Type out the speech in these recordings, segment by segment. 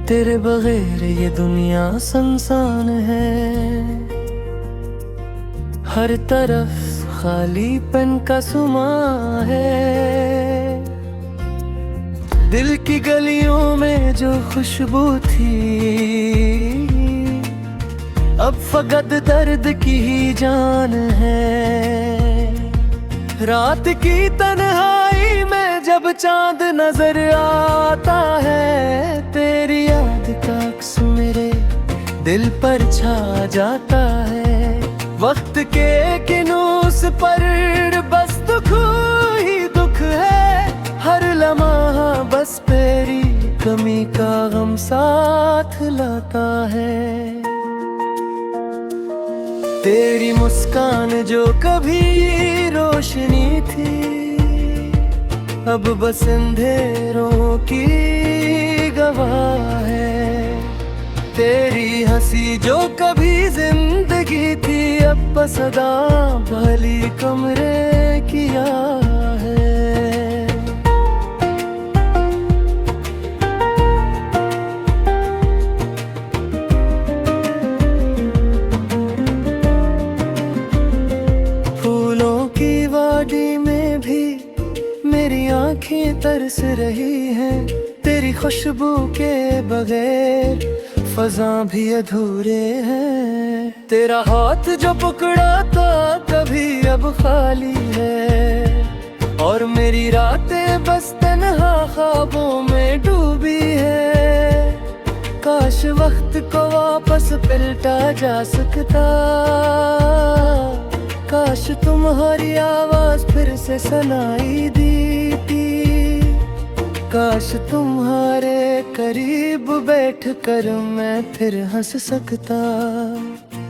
तेरे बगैर ये दुनिया सुनसान है, हर तरफ खालीपन का सुमा है। दिल की गलियों में जो खुशबू थी, अब फकत दर्द की ही जान है। रात की तन्हाई में जब चांद नजर आता है, तेरी याद का अक्स मेरे दिल पर छा जाता है। वक्त के किनूस पर बस दुख ही दुख है, हर लम्हा बस तेरी कमी का गम साथ लाता है। तेरी मुस्कान जो कभी रोशनी थी, अब बस अंधेरों की गवाह है। तेरी हंसी जो कभी जिंदगी थी, अब बस सदा भली कमरे किया है। फूलों की वादी में भी मेरी आँखें तरस रही हैं, तेरी खुशबू के बगैर फज़ा भी अधूरे हैं। तेरा हाथ जो पकड़ा था कभी अब खाली है, और मेरी रातें बस तन्हा ख्वाबों में डूबी है। काश वक्त को वापस पलटा जा सकता, काश तुम्हारी आवाज फिर से सुनाई देती। काश तुम्हारे करीब बैठकर मैं फिर हंस सकता।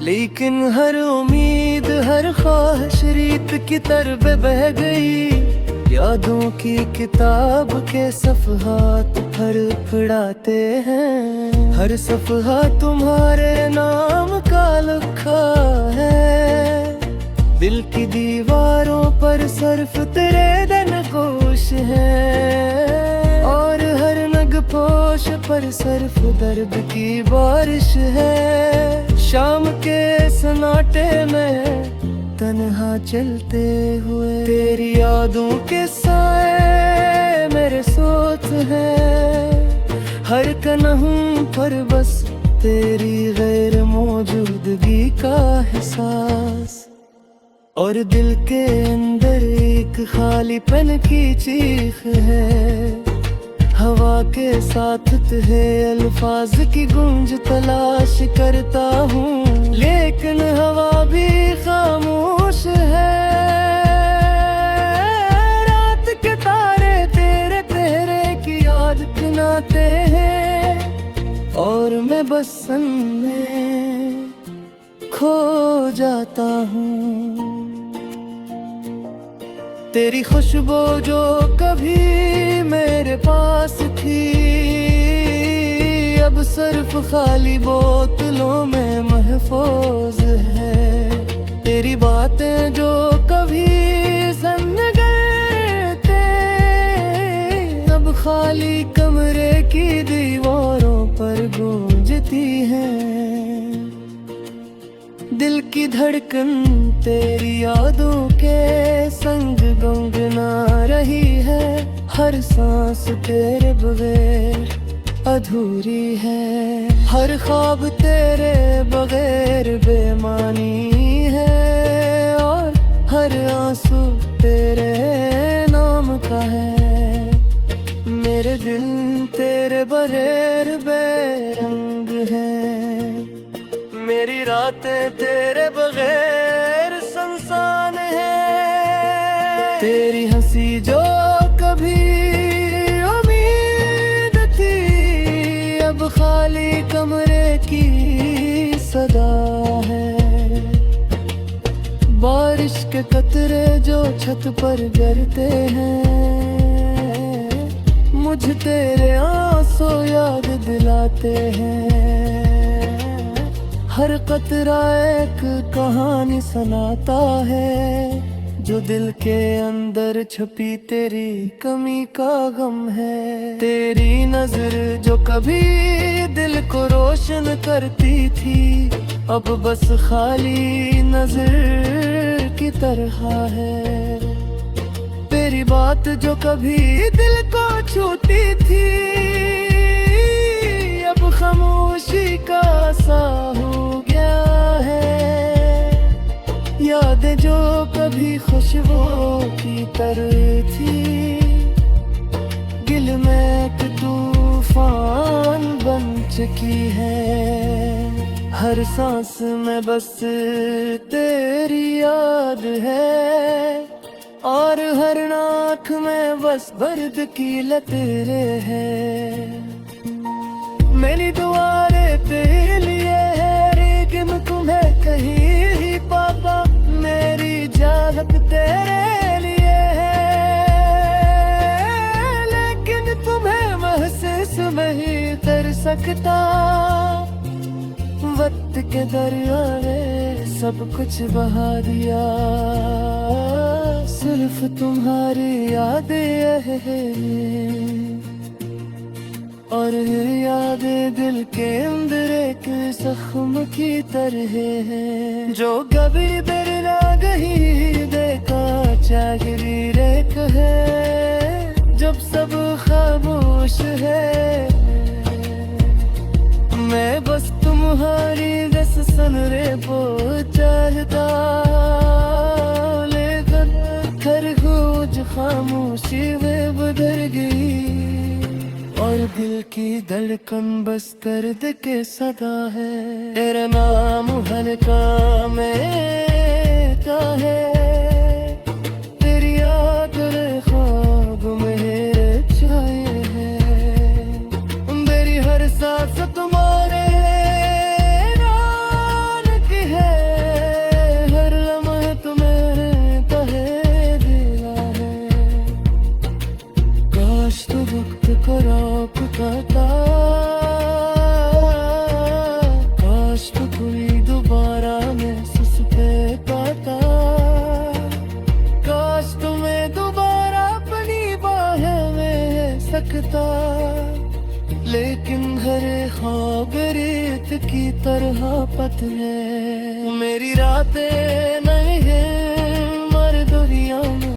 लेकिन हर उम्मीद हर ख्वाहिश रीत की तरफ बह गई। यादों की किताब के सफ़हात हर फड़ाते हैं, हर सफ़हा तुम्हारे नाम का लिखा है। दिल की दीवारों पर सिर्फ तेरे नक्श है, और हर नगपोश पर सिर्फ दर्द की बारिश है। शाम के सन्नाटे में तन्हा चलते हुए, तेरी यादों के साए मेरे सोच है। हर कनहूं पर बस तेरी गैर मौजूदगी का एहसास, और दिल के अंदर एक खालीपन की चीख है। हवा के साथ तुझे अल्फाज की गूंज तलाश करता हूँ, लेकिन हवा भी खामोश है। रात के तारे तेरे चेहरे की याद गिनाते हैं, और मैं बस सन में खो जाता हूँ। तेरी खुशबू जो कभी मेरे पास थी, अब सिर्फ खाली बोतलों में महफूज है। तेरी बातें जो कभी सन गए थे, अब खाली कमरे की दीवारों पर गूंजती हैं। दिल की धड़कन तेरी यादों के संग गुनगुना रही है। हर सांस तेरे बगैर अधूरी है, हर ख्वाब तेरे बगैर बेमानी है, और हर आंसू तेरे नाम का है। मेरे दिल तेरे बगैर बेरंग है, मेरी रातें तेरे बगैर सुनसान है। तेरी हंसी जो कभी उम्मीद थी, अब खाली कमरे की सदा है। बारिश के कतरे जो छत पर गिरते हैं, मुझ तेरे आंसू याद दिलाते हैं। हर कतरा एक कहानी सुनाता है, जो दिल के अंदर छुपी तेरी कमी का गम है। तेरी नजर नजर जो कभी दिल को रोशन करती थी, अब बस खाली नजर की तरह है। तेरी बात जो कभी दिल को छूती थी, अब खामोशी का सा हो गया है। यादें जो कभी खुशबू की तरह थी, दिल में एक तूफान बन चुकी है। हर सांस में बस तेरी याद है, और हर नाक में बस दर्द की लकीरें हैं। मेरी दुआएं तेरे लिए है, लेकिन तुम्हें कहीं ही पापा मेरी चाहत तेरे लिए है। लेकिन तुम्हें महसूस नहीं कर सकता, वक्त के दरिया ने सब कुछ बहा दिया, सिर्फ तुम्हारी यादें हैं। और यादें दिल के अंदर एक जख्म की तरह है, जो कभी दिल ना गही देखा चाहरी रेख है। जब सब खामोश है, मैं बस तुम्हारी रस सुन रे वो चाहता, लेकिन खरगोश खामोशी में बदल गई, और दिल की धड़कन बस दर्द के सदा है। तेरा नाम हल्का में का है, तेरी याद ख्वाब में छाए है। मेरी हर सांस तुम्हारे नाम की है, हर लम्हा तुम्हें तहे दिला है। काश तू वक्त को रोक पाता, काश तू कोई दोबारा महसूस पे पाता, काश तुम्हें दोबारा अपनी बाहों में सकता। लेकिन हर ख्वाब रेत की तरह पतले, मेरी रातें नहीं हैं मर दुनिया में।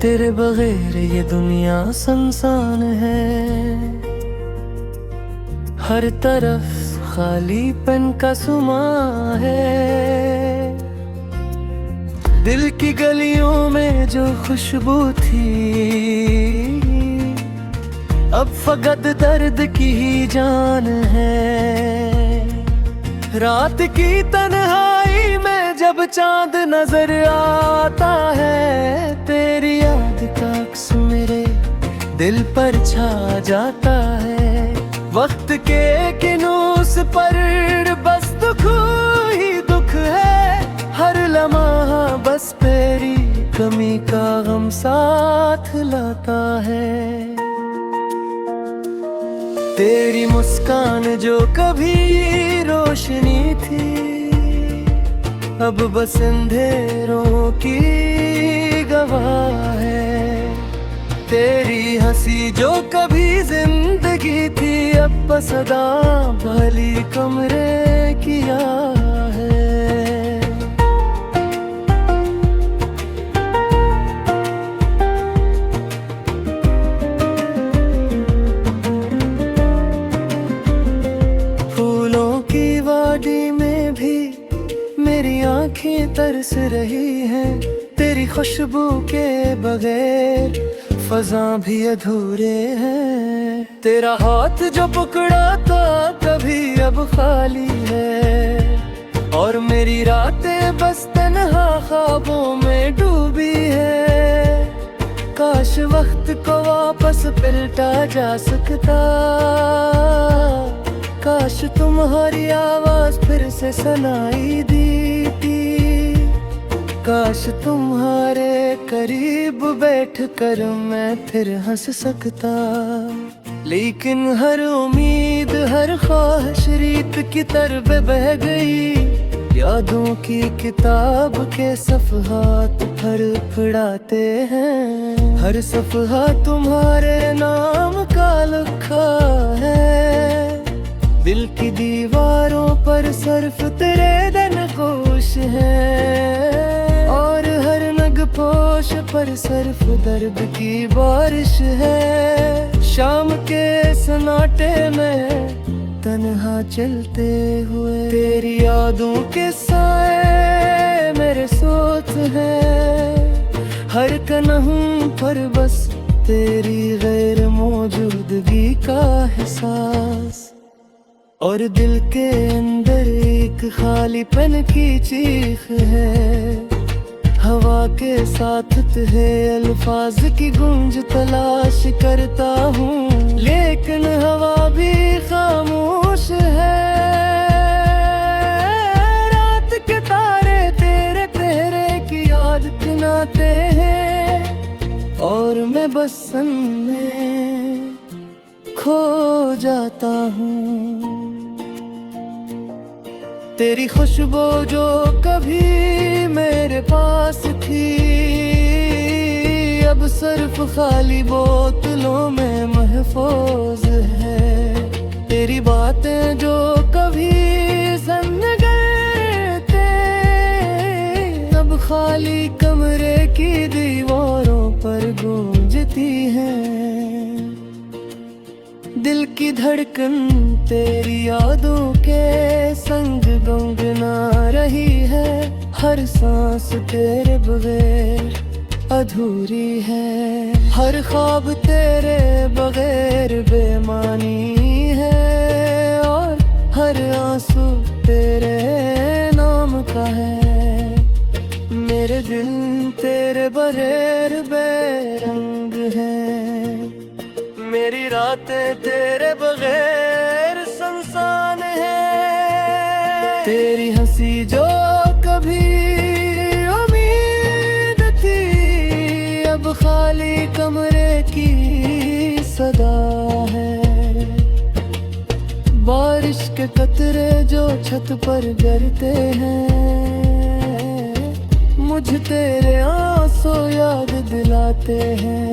तेरे बगैर ये दुनिया सुनसान है, हर तरफ खालीपन का सुमा है। दिल की गलियों में जो खुशबू थी, अब फकत दर्द की ही जान है। रात की तन्हाई में जब चांद नजर आता है, तेरी याद का अक्स मेरे दिल पर छा जाता है। वक्त के किनूस पर बस दुख ही दुख है, हर लम्हा बस तेरी कमी का गम साथ लाता है। तेरी मुस्कान जो कभी रोशनी थी, अब बस अंधेरों की गवाह है। तेरी हंसी जो कभी जिंदगी थी, अब बस सदा भली कमरे किया है। फूलों की वादी में भी मेरी आंखें तरस रही हैं, तेरी खुशबू के बगैर फजा भी अधूरे हैं। तेरा हाथ जो पकड़ा था कभी अब खाली है, और मेरी रातें बस तन्हा ख्वाबों में डूबी है। काश वक्त को वापस पलटा जा सकता, काश तुम्हारी आवाज फिर से सुनाई देती, काश तुम्हारे करीब बैठकर मैं फिर हंस सकता। लेकिन हर उम्मीद हर ख्वाहिश रीत की तरफ बह गई, यादों की किताब के सफ़हात भर फड़फड़ाते हैं। हर सफहा तुम्हारे नाम का लिखा है, दिल की दीवारों पर सिर्फ तेरे दिन खुश है, और हर नग पोश पर सिर्फ दर्द की बारिश है। शाम के सन्नाटे में तन्हा चलते हुए तेरी यादों के साए मेरे सोच है। हर कनहूं पर बस तेरी गैर मौजूदगी का एहसास, और दिल के अंदर एक खालीपन की चीख है। हवा के साथ तुझे अल्फाज की गूंज तलाश करता हूँ, लेकिन हवा भी खामोश है। रात के तारे तेरे चेहरे की याद दिलाते हैं, और मैं बस में खो जाता हूँ। तेरी खुशबू जो कभी मेरे पास थी, अब सिर्फ खाली बोतलों में महफूज है। तेरी बातें जो कभी सन गए थे, अब खाली कमरे की दीवारों पर गूंजती हैं। दिल की धड़कन तेरी यादों के संग गुनगुना रही है। हर सांस तेरे बगैर अधूरी है, हर ख्वाब तेरे बगैर बेमानी है, और हर आंसू तेरे नाम का है। मेरे दिन तेरे बगैर बेरंग हैं, मेरी रातें तेरे बगैर सुनसान है। तेरी हंसी जो कभी उम्मीद थी, अब खाली कमरे की सदा है। बारिश के कतरे जो छत पर गिरते हैं, मुझे तेरे आंसू याद दिलाते हैं।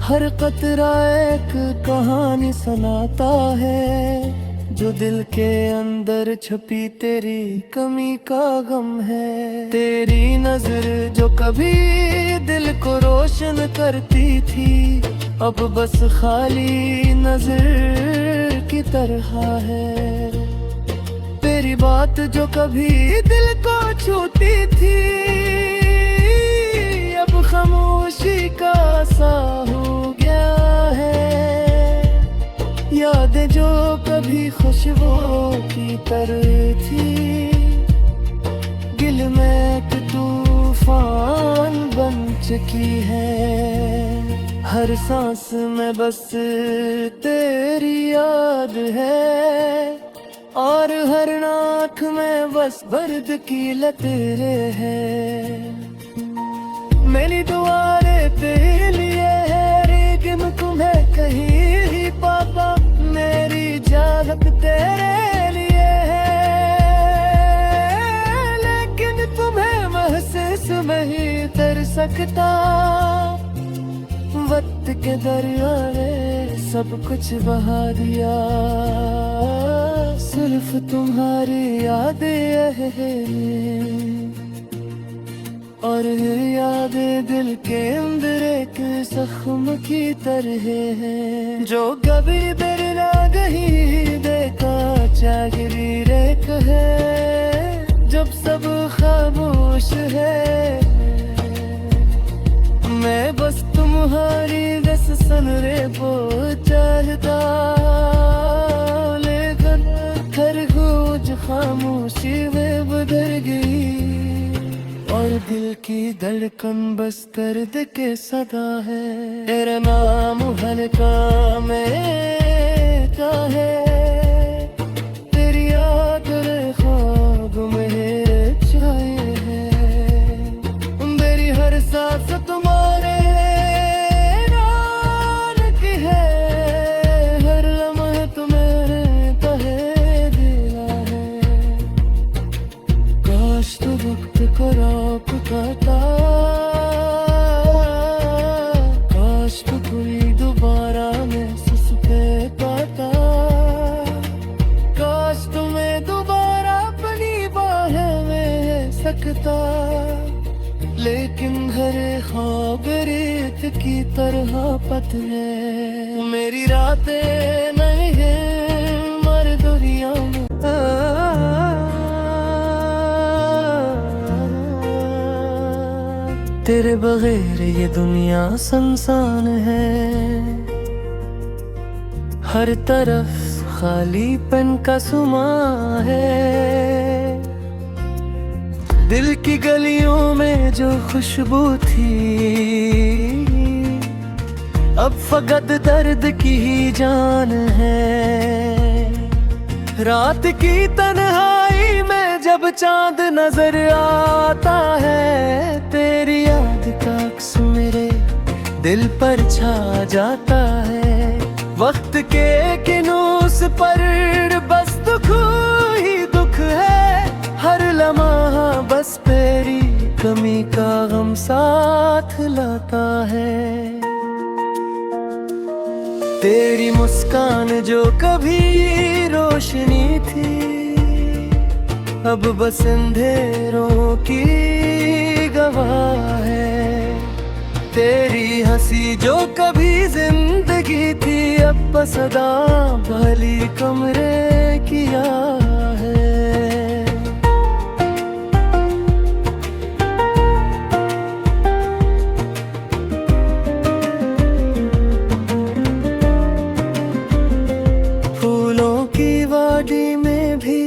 हर कतरा एक कहानी सुनाता है, जो दिल के अंदर छुपी तेरी कमी का गम है। तेरी नजर जो कभी दिल को रोशन करती थी, अब बस खाली नजर की तरह है। तेरी बात जो कभी दिल को छूती थी, अब खामोशी का सा हो गया है। यादें जो कभी खुशबू की तरह थी, दिल में एक तूफान बन चुकी है। हर सांस में बस तेरी याद है, और हर आँख में बस दर्द की लकीरें हैं। मेरी दुआएं तेरे लिए है, लेकिन तुम्हें कहीं ही पापा मेरी चाहत तेरे लिए है। लेकिन तुम्हें महसूस नहीं कर सकता, वक्त के दरिया ने सब कुछ बहा दिया। सिर्फ तुम्हारी यादें हैं, और यादें दिल के अंदर एक जख्म की तरह है, जो कभी दिल ना गही देखा चाहरी रेख है। जब सब खामोश है, मैं बस तुम्हारी बस सुन रे वो चाहता, लेकिन हर खोज खामोशी में बदल गई, और दिल की धड़कन बस दर्द के सदा है। तेरा नाम हल्का में का है, तेरी याद ख्वाब में छाए है। मेरी हर सांस तुम्हारे नाम की है, हर लम्हा तुम्हें कहे दिला है। काश तो वक्त को रोक कहता, काश तो कोई दोबारा महसूस कर पाता, काश तुम्हें दोबारा अपनी बाहों में सकता। लेकिन हर ख्वाब रेत की तरह पतले, मेरी रातें नहीं हैं मर दुनिया में। तेरे बगैर ये दुनिया सुनसान है, हर तरफ खालीपन का सुमा है। दिल की गलियों में जो खुशबू थी, अब फकत दर्द की ही जान है। रात की तन्हाई में जब चांद नजर आता है, तेरी याद का अक्स मेरे दिल पर छा जाता है। वक्त के किनूस पर बस दुख ही दुख है, हर लम्हा बस तेरी कमी का गम साथ लाता है। तेरी मुस्कान जो कभी रोशनी थी, अब बस अंधेरों की गवाह है। तेरी हंसी जो कभी जिंदगी थी, अब बस सदा भली कमरे किया है। में भी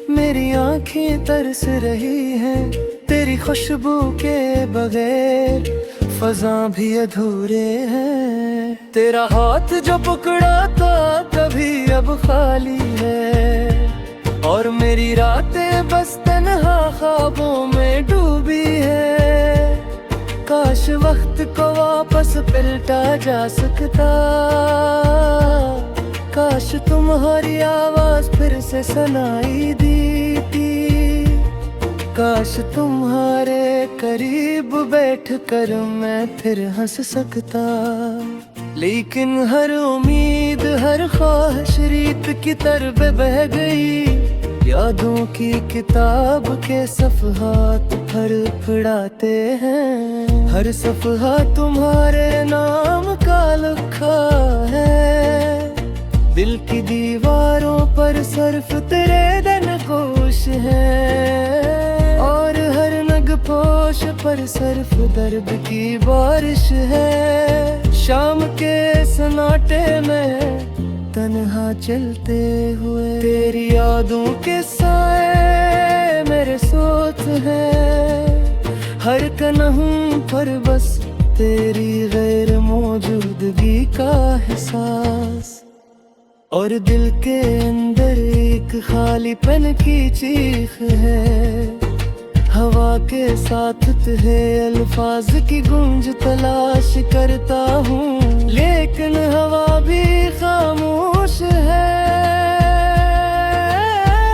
मेरी आँखें तरस रही हैं, तेरी खुशबू के बगैर फज़ा भी अधूरे हैं। तेरा हाथ जो पकड़ा था कभी अब खाली है, और मेरी रातें बस तन्हा ख्वाबों में डूबी है। काश वक्त को वापस पलटा जा सकता, काश तुम्हारी आवाज फिर से सुनाई देती, काश तुम्हारे करीब बैठकर मैं फिर हंस सकता। लेकिन हर उम्मीद हर ख्वाहिश रीत की तरफ बह गई। यादों की किताब के सफ़हात हर फड़ाते हैं, हर सफ़हा तुम्हारे नाम का लिखा है। दिल की दीवारों पर सिर्फ तेरे नक्श है, और हर नग पोश पर सिर्फ दर्द की बारिश है। शाम के सन्नाटे में तन्हा चलते हुए, तेरी यादों के साए मेरे सोच है। हर कनहूं पर बस तेरी गैर मौजूदगी का एहसास, और दिल के अंदर एक खालीपन की चीख है। हवा के साथ तुझे अल्फाज की गूंज तलाश करता हूँ, लेकिन हवा भी खामोश है।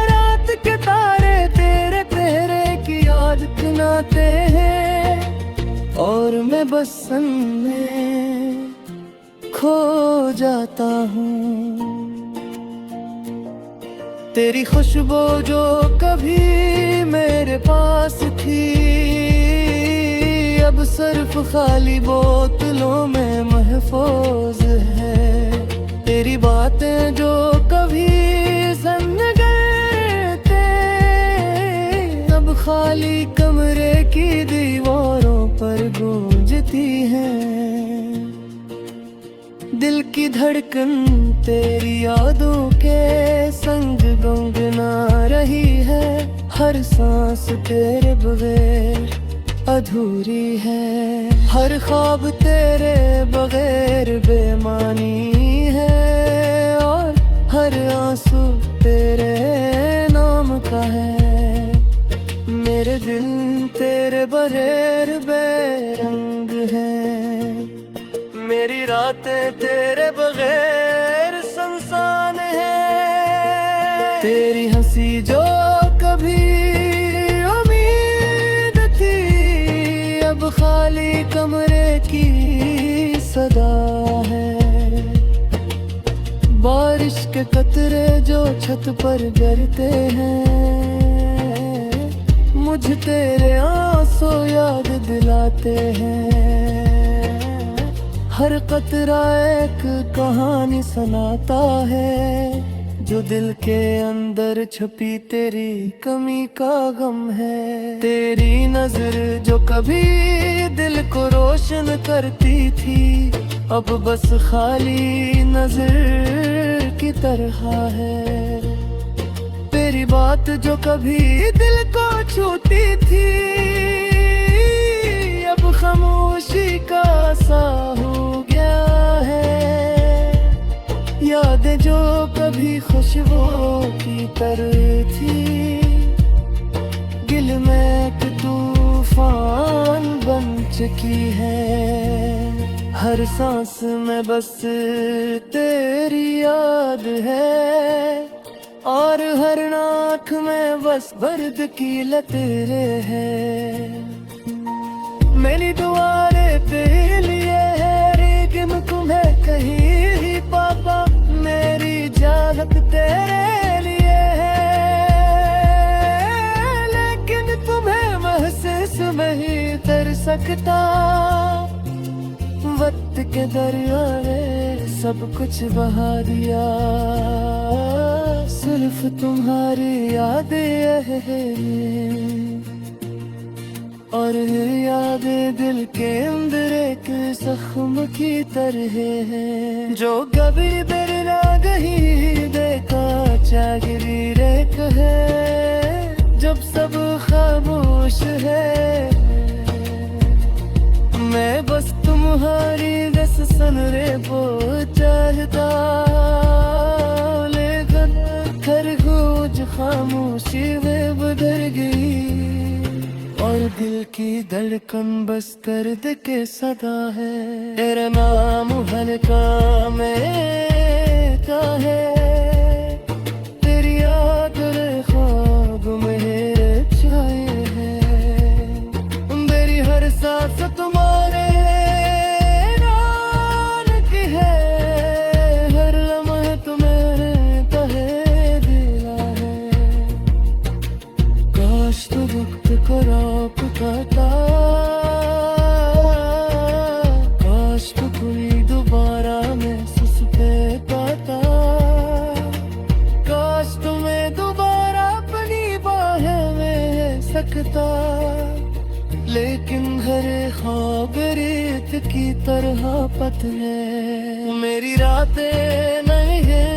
रात के तारे तेरे तेरे की याद गिनाते हैं, और मैं बस में खो जाता हूँ। तेरी खुशबू जो कभी मेरे पास थी, अब सिर्फ खाली बोतलों में महफूज है। तेरी बातें जो कभी सन गए थे, अब खाली कमरे की दीवारों पर गूंजती हैं। दिल की धड़कन तेरी यादों के संग गुनगुना रही है। हर सांस तेरे बगैर अधूरी है, हर ख्वाब तेरे बगैर बेमानी है, और हर आंसू तेरे नाम का है। मेरे दिल तेरे बगैर बेरंग है, मेरी रातें तेरे बगैर सुनसान है। तेरी हंसी जो कभी उम्मीद थी, खाली कमरे की सदा है, बारिश के कतरे जो छत पर गिरते हैं, मुझ तेरे आंसू याद दिलाते हैं। हर कतरा एक कहानी सुनाता है, जो दिल के अंदर छुपी तेरी कमी का गम है। तेरी नजर जो कभी दिल को रोशन करती थी, अब बस खाली नजर की तरह है। तेरी बात जो कभी दिल को छूती थी, अब खामोशी का सा हो गया है। यादें जो कभी खुशबू की तरह थी, गिल में एक तूफान बन चुकी है। हर सांस में बस तेरी याद है, और हर आँख में बस दर्द की लकीरें हैं। मेरी दुआएं तेरे लिए है, लेकिन तुम्हें कहीं ही पापा, मेरी चाहत तेरे लिए है, लेकिन तुम्हें महसूस नहीं कर सकता। वक्त के दरिया ने सब कुछ बहा दिया, सिर्फ तुम्हारी यादें हैं। और यादें दिल के अंदर एक जख्म की तरह है, जो कभी दिल ना गही देखा चागिरी रेख है। जब सब खामोश है, मैं बस तुम्हारी रस सन रे वो चाहता, लेकिन खरगोश खामोशी में बदल गई, और दिल की धड़कन बस दर्द के सदा है। तेरा नाम हल्का में का है, तेरी याद ख्वाब मेरे छाए हैं। मेरी हर सांस तुम्हारे नाम की है, हर लम्हा तुम्हें तहे दिला है। काश तो वक्त को रोक पाता, काश तो कोई दोबारा महसूस पे पाता, काश तुम्हें दोबारा अपनी बाहें में सकता। लेकिन हर ख्वाब रेत की तरह पतले, मेरी रातें नहीं है